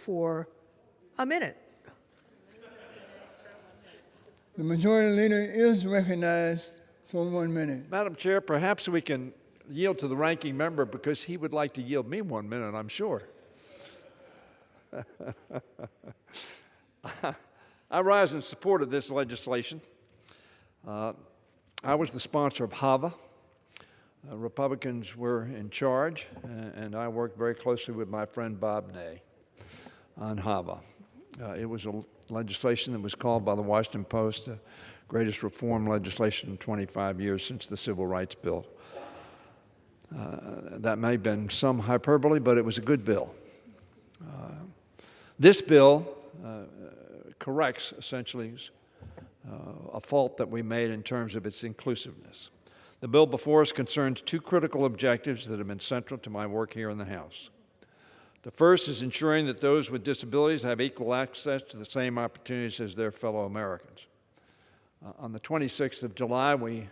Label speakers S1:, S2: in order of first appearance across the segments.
S1: for a minute.
S2: The majority leader is recognized for 1 minute.
S3: Madam Chair, perhaps we can yield to the ranking member because he would like to yield me 1 minute, I'm sure. I rise in support of this legislation. I was the sponsor of HAVA. Republicans were in charge, and I worked very closely with my friend Bob Ney on HAVA. It was a legislation that was called by the Washington Post the greatest reform legislation in 25 years since the Civil Rights Bill. That may have been some hyperbole, but it was a good bill. This bill corrects essentially a fault that we made in terms of its inclusiveness. The bill before us concerns two critical objectives that have been central to my work here in the House. The first is ensuring that those with disabilities have equal access to the same opportunities as their fellow Americans. On the 26th of July, we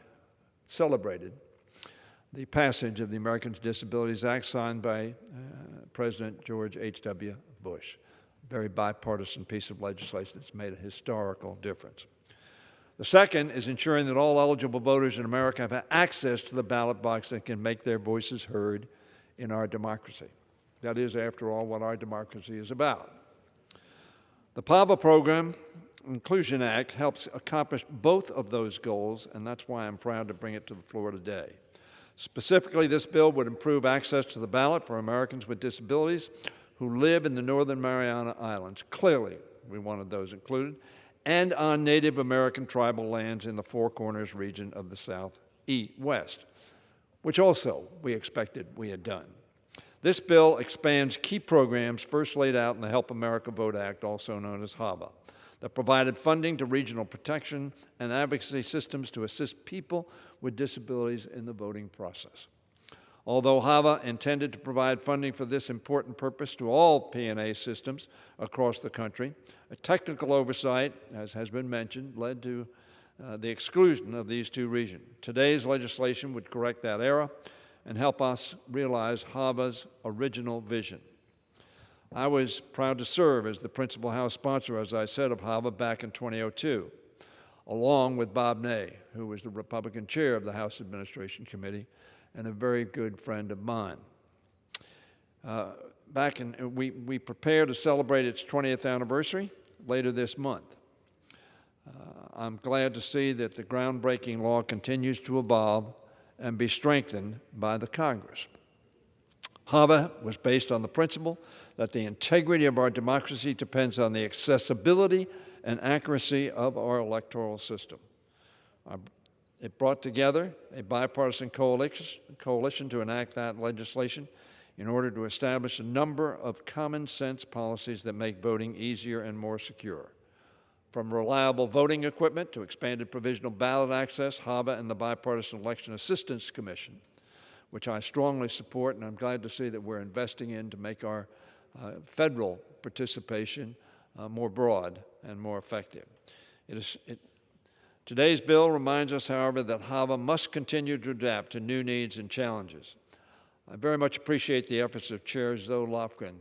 S3: celebrated the passage of the Americans with Disabilities Act signed by President George H.W. Bush. A very bipartisan piece of legislation that's made a historical difference. The second is ensuring that all eligible voters in America have access to the ballot box and can make their voices heard in our democracy. That is, after all, what our democracy is about. The PAVA program, Inclusion Act, helps accomplish both of those goals, and that's why I'm proud to bring it to the floor today. Specifically, this bill would improve access to the ballot for Americans with disabilities who live in the Northern Mariana Islands. Clearly, we wanted those included, and on Native American tribal lands in the Four Corners region of the Southwest, which also we expected we had done. This bill expands key programs first laid out in the Help America Vote Act, also known as HAVA, that provided funding to regional protection and advocacy systems to assist people with disabilities in the voting process. Although HAVA intended to provide funding for this important purpose to all P&A systems across the country, a technical oversight, as has been mentioned, led to the exclusion of these two regions. Today's legislation would correct that error and help us realize HAVA's original vision. I was proud to serve as the principal House sponsor, as I said, of HAVA back in 2002, along with Bob Ney, who was the Republican chair of the House Administration Committee and a very good friend of mine. We prepare to celebrate its 20th anniversary later this month. I'm glad to see that the groundbreaking law continues to evolve and be strengthened by the Congress. HAVA was based on the principle that the integrity of our democracy depends on the accessibility and accuracy of our electoral system. It brought together a bipartisan coalition to enact that legislation in order to establish a number of common sense policies that make voting easier and more secure. From reliable voting equipment to expanded provisional ballot access, HAVA and the Bipartisan Election Assistance Commission, which I strongly support, and I'm glad to see that we're investing in to make our federal participation more broad and more effective. Today's bill reminds us, however, that HAVA must continue to adapt to new needs and challenges. I very much appreciate the efforts of Chair Zoe Lofgren,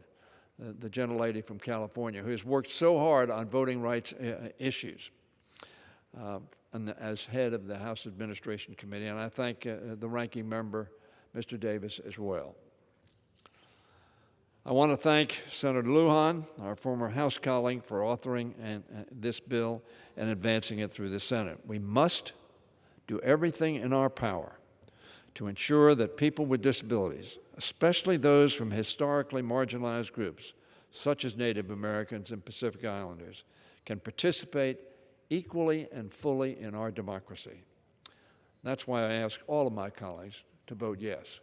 S3: the gentlelady from California, who has worked so hard on voting rights issues as head of the House Administration Committee, and I thank the ranking member, Mr. Davis, as well. I want to thank Senator Lujan, our former House colleague, for authoring this bill and advancing it through the Senate. We must do everything in our power to ensure that people with disabilities, especially those from historically marginalized groups, such as Native Americans and Pacific Islanders, can participate equally and fully in our democracy. That's why I ask all of my colleagues to vote yes.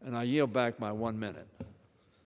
S3: And I yield back my 1 minute.